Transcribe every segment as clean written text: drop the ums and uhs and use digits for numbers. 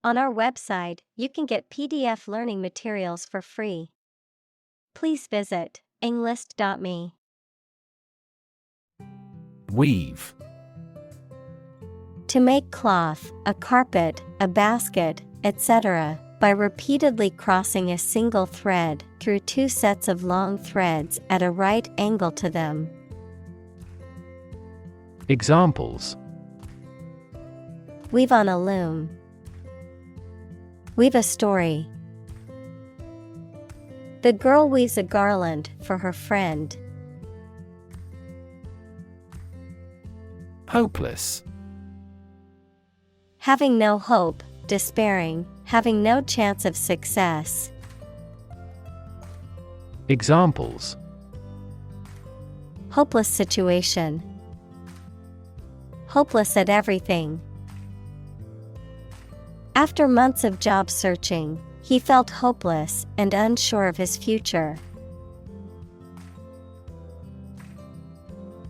On our website, you can get PDF learning materials for free. Please visit englist.me. Weave. To make cloth, a carpet, a basket, etc., by repeatedly crossing a single thread through two sets of long threads at a right angle to them. Examples: Weave on a loom. Weave a story. The girl weaves a garland for her friend. Hopeless. Having no hope, despairing, having no chance of success. Examples: Hopeless situation. Hopeless at everything. After months of job searching, he felt hopeless and unsure of his future.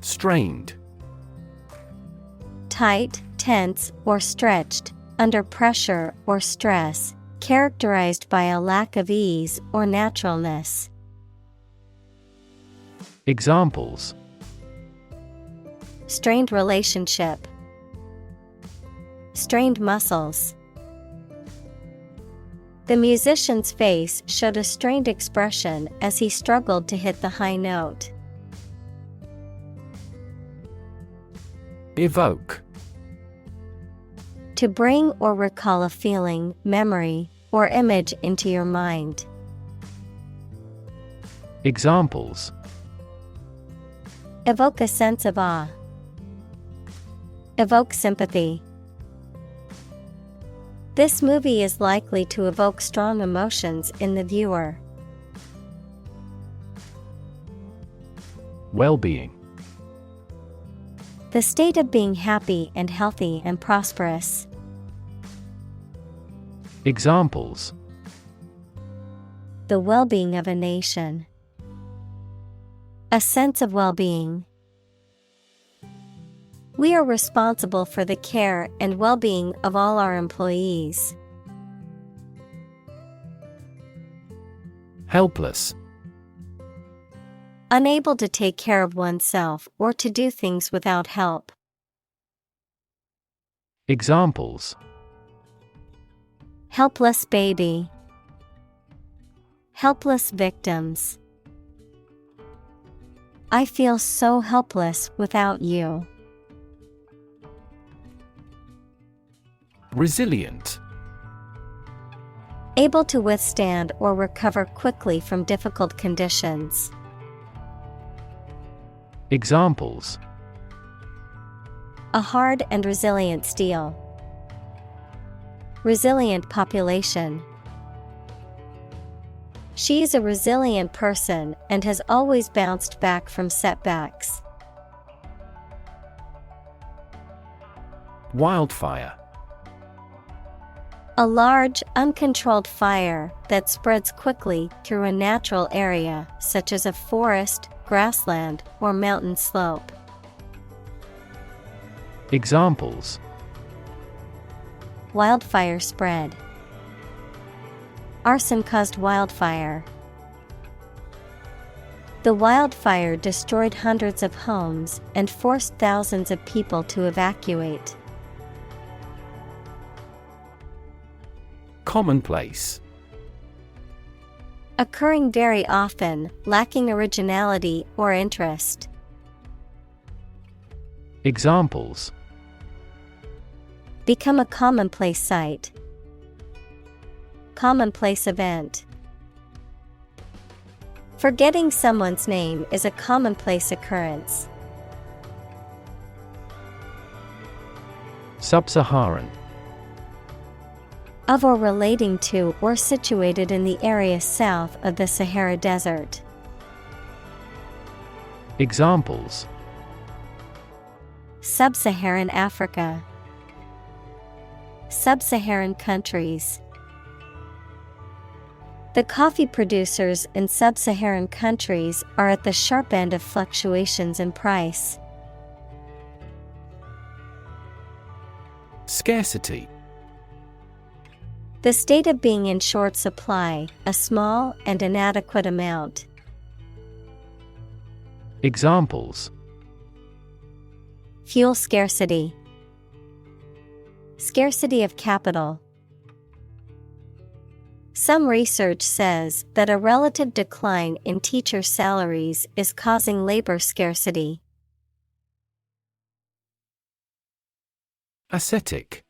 Strained. Tight, tense, or stretched, under pressure or stress, characterized by a lack of ease or naturalness. Examples: Strained relationship. Strained muscles. The musician's face showed a strained expression as he struggled to hit the high note. Evoke. To bring or recall a feeling, memory, or image into your mind. Examples: Evoke a sense of awe. Evoke sympathy. This movie is likely to evoke strong emotions in the viewer. Well-being. The state of being happy and healthy and prosperous. Examples: The well-being of a nation. A sense of well-being. We are responsible for the care and well-being of all our employees. Helpless. Unable to take care of oneself or to do things without help. Examples: Helpless baby. Helpless victims. I feel so helpless without you. Resilient. Able to withstand or recover quickly from difficult conditions. Examples: A hard and resilient steel. Resilient population. She is a resilient person and has always bounced back from setbacks. Wildfire. A large, uncontrolled fire that spreads quickly through a natural area such as a forest, grassland, or mountain slope. Examples: Wildfire spread. Arson caused wildfire. The wildfire destroyed hundreds of homes and forced thousands of people to evacuate. Commonplace. Occurring very often, lacking originality or interest. Examples: Become a commonplace sight. Commonplace event. Forgetting someone's name is a commonplace occurrence. Sub-Saharan. Of or relating to or situated in the area south of the Sahara Desert. Examples: Sub-Saharan Africa. Sub-Saharan countries. The coffee producers in sub-Saharan countries are at the sharp end of fluctuations in price. Scarcity. The state of being in short supply, a small and inadequate amount. Examples: Fuel scarcity. Scarcity of capital. Some research says that a relative decline in teacher salaries is causing labor scarcity. Ascetic.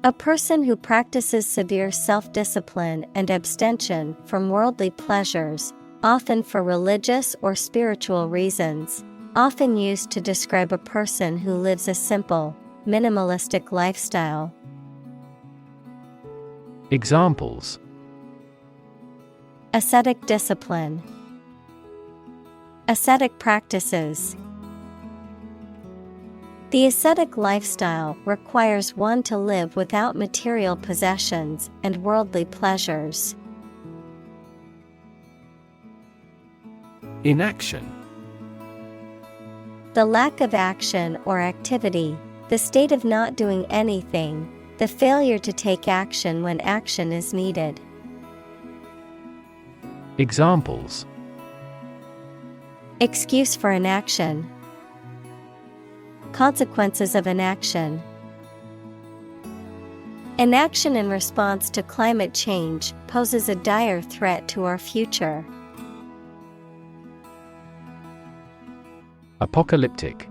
A person who practices severe self-discipline and abstention from worldly pleasures, often for religious or spiritual reasons, often used to describe a person who lives a simple, minimalistic lifestyle. Examples: Ascetic discipline. Ascetic practices. The ascetic lifestyle requires one to live without material possessions and worldly pleasures. Inaction. The lack of action or activity, the state of not doing anything, the failure to take action when action is needed. Examples: Excuse for inaction. Consequences of inaction. Inaction in response to climate change poses a dire threat to our future. Apocalyptic.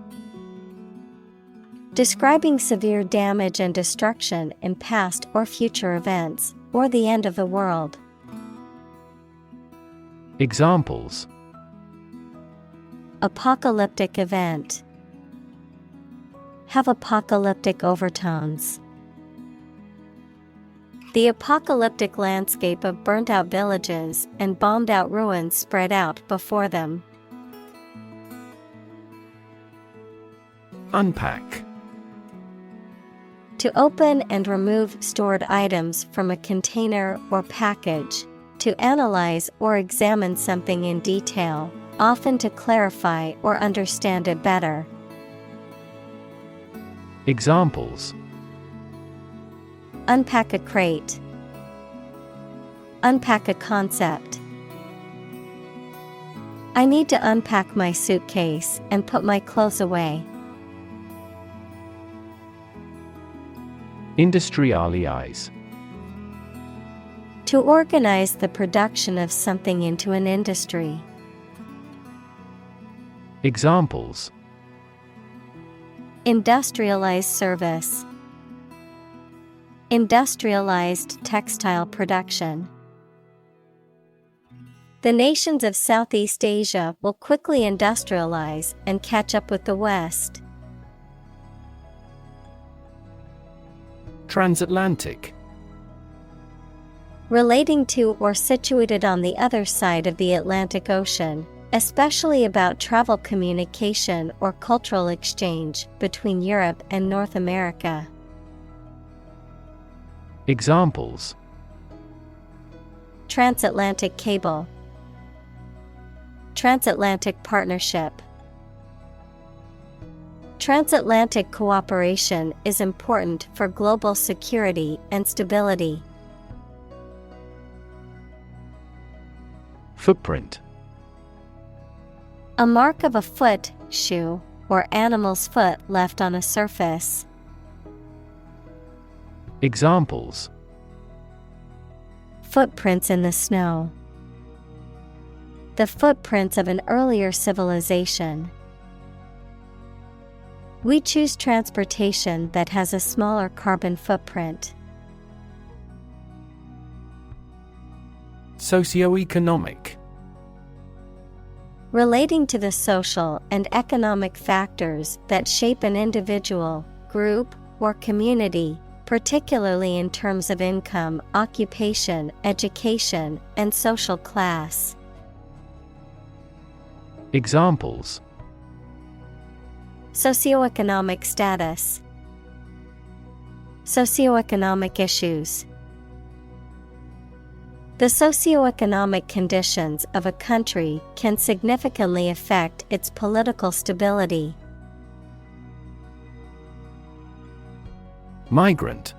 Describing severe damage and destruction in past or future events, or the end of the world. Examples: Apocalyptic event. Have apocalyptic overtones. The apocalyptic landscape of burnt-out villages and bombed-out ruins spread out before them. Unpack. To open and remove stored items from a container or package. To analyze or examine something in detail, often to clarify or understand it better. Examples: Unpack a crate. Unpack a concept. I need to unpack my suitcase and put my clothes away. Industrialize. To organize the production of something into an industry. Examples: Industrialized service. Industrialized textile production. The nations of Southeast Asia will quickly industrialize and catch up with the West. Transatlantic. Relating to or situated on the other side of the Atlantic Ocean, especially about travel, communication, or cultural exchange between Europe and North America. Examples: Transatlantic cable. Transatlantic partnership. Transatlantic cooperation is important for global security and stability. Footprint. A mark of a foot, shoe, or animal's foot left on a surface. Examples: Footprints in the snow. The footprints of an earlier civilization. We choose transportation that has a smaller carbon footprint. Socioeconomic. Relating to the social and economic factors that shape an individual, group, or community, particularly in terms of income, occupation, education, and social class. Examples: Socioeconomic status. Socioeconomic issues. The socioeconomic conditions of a country can significantly affect its political stability. Migrant.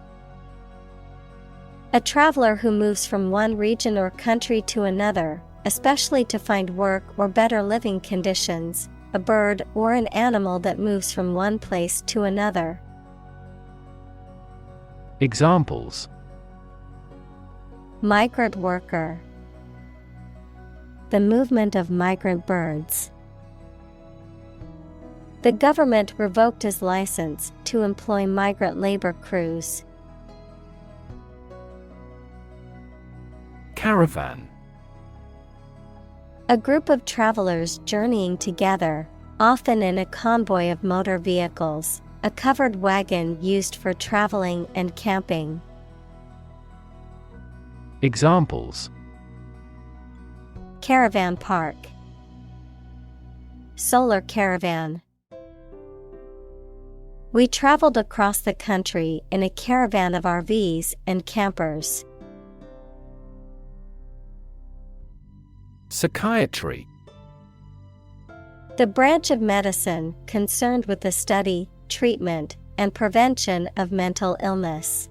A traveler who moves from one region or country to another, especially to find work or better living conditions. A bird or an animal that moves from one place to another. Examples: Migrant worker. The movement of migrant birds. The government revoked his license to employ migrant labor crews. Caravan. A group of travelers journeying together, often in a convoy of motor vehicles, a covered wagon used for traveling and camping. Examples: Caravan park. Solar caravan. We traveled across the country in a caravan of RVs and campers. Psychiatry. The branch of medicine concerned with the study, treatment, and prevention of mental illness.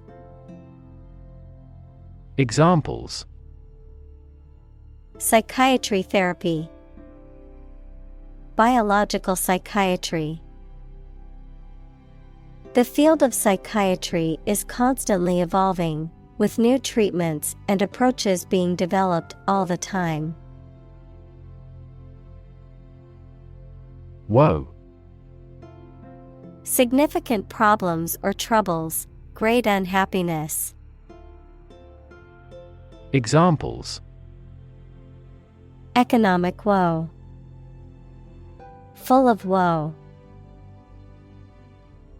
Examples: Psychiatry therapy. Biological psychiatry. The field of psychiatry is constantly evolving, with new treatments and approaches being developed all the time. Woe. Significant problems or troubles, great unhappiness. Examples: Economic woe. Full of woe.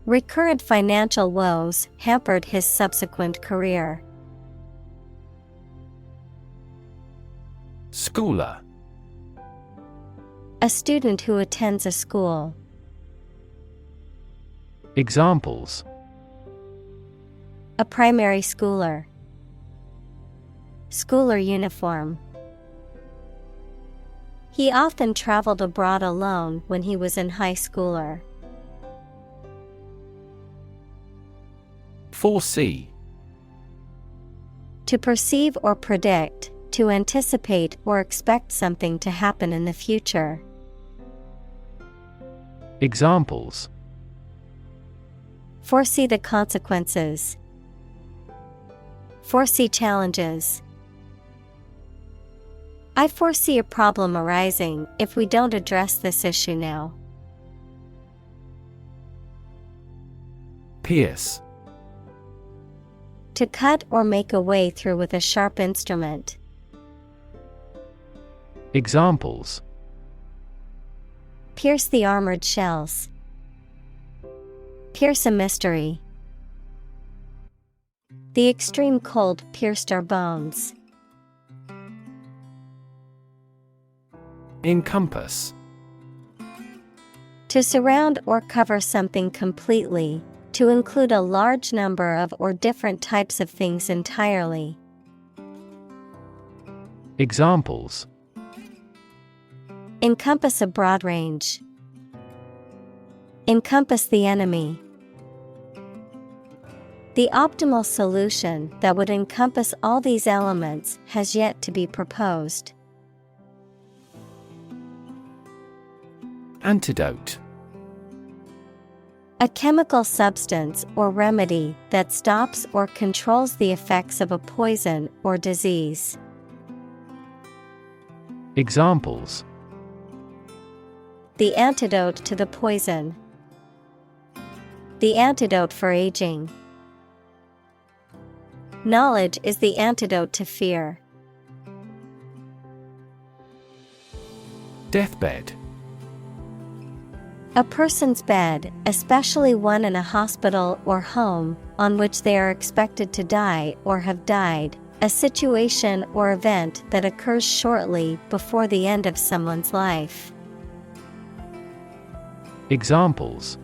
Recurrent financial woes hampered his subsequent career. Schooler. A student who attends a school. Examples: A primary schooler. Schooler uniform. He often traveled abroad alone when he was in high schooler. Foresee. To perceive or predict, to anticipate or expect something to happen in the future. Examples: Foresee the consequences. Foresee challenges. I foresee a problem arising if we don't address this issue now. Pierce. To cut or make a way through with a sharp instrument. Examples: Pierce the armored shells. Pierce a mystery. The extreme cold pierced our bones. Encompass. To surround or cover something completely, to include a large number of or different types of things entirely. Examples: Encompass a broad range. Encompass the enemy. The optimal solution that would encompass all these elements has yet to be proposed. Antidote. A chemical substance or remedy that stops or controls the effects of a poison or disease. Examples: The antidote to the poison. The antidote for aging. Knowledge is the antidote to fear. Deathbed. A person's bed, especially one in a hospital or home, on which they are expected to die or have died, a situation or event that occurs shortly before the end of someone's life. Examples: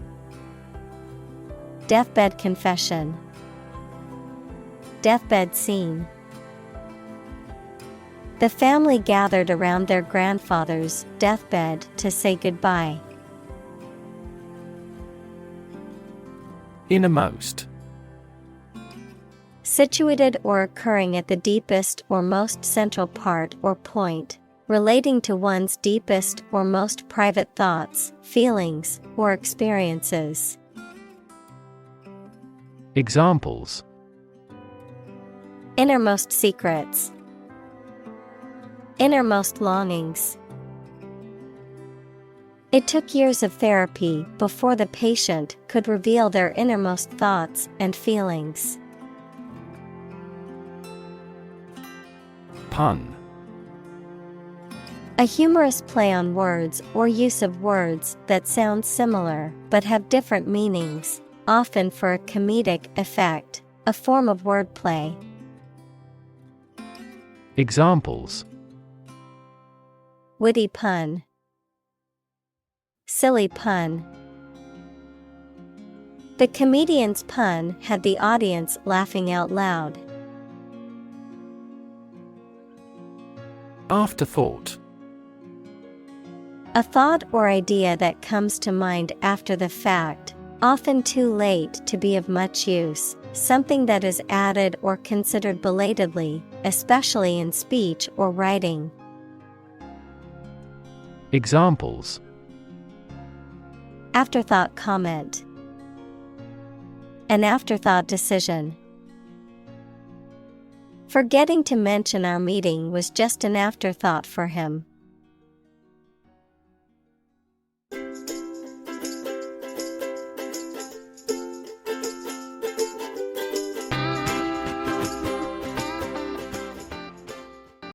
Deathbed confession. Deathbed scene. The family gathered around their grandfather's deathbed to say goodbye. Situated or occurring at the deepest or most central part or point, relating to one's deepest or most private thoughts, feelings, or experiences. Examples: Innermost secrets. Innermost longings. It took years of therapy before the patient could reveal their innermost thoughts and feelings. Pun. A humorous play on words or use of words that sound similar but have different meanings, often for a comedic effect, a form of wordplay. Examples: Witty pun. Silly pun. The comedian's pun had the audience laughing out loud. Afterthought. A thought or idea that comes to mind after the fact, often too late to be of much use, something that is added or considered belatedly, especially in speech or writing. Examples: Afterthought comment. An afterthought decision. Forgetting to mention our meeting was just an afterthought for him.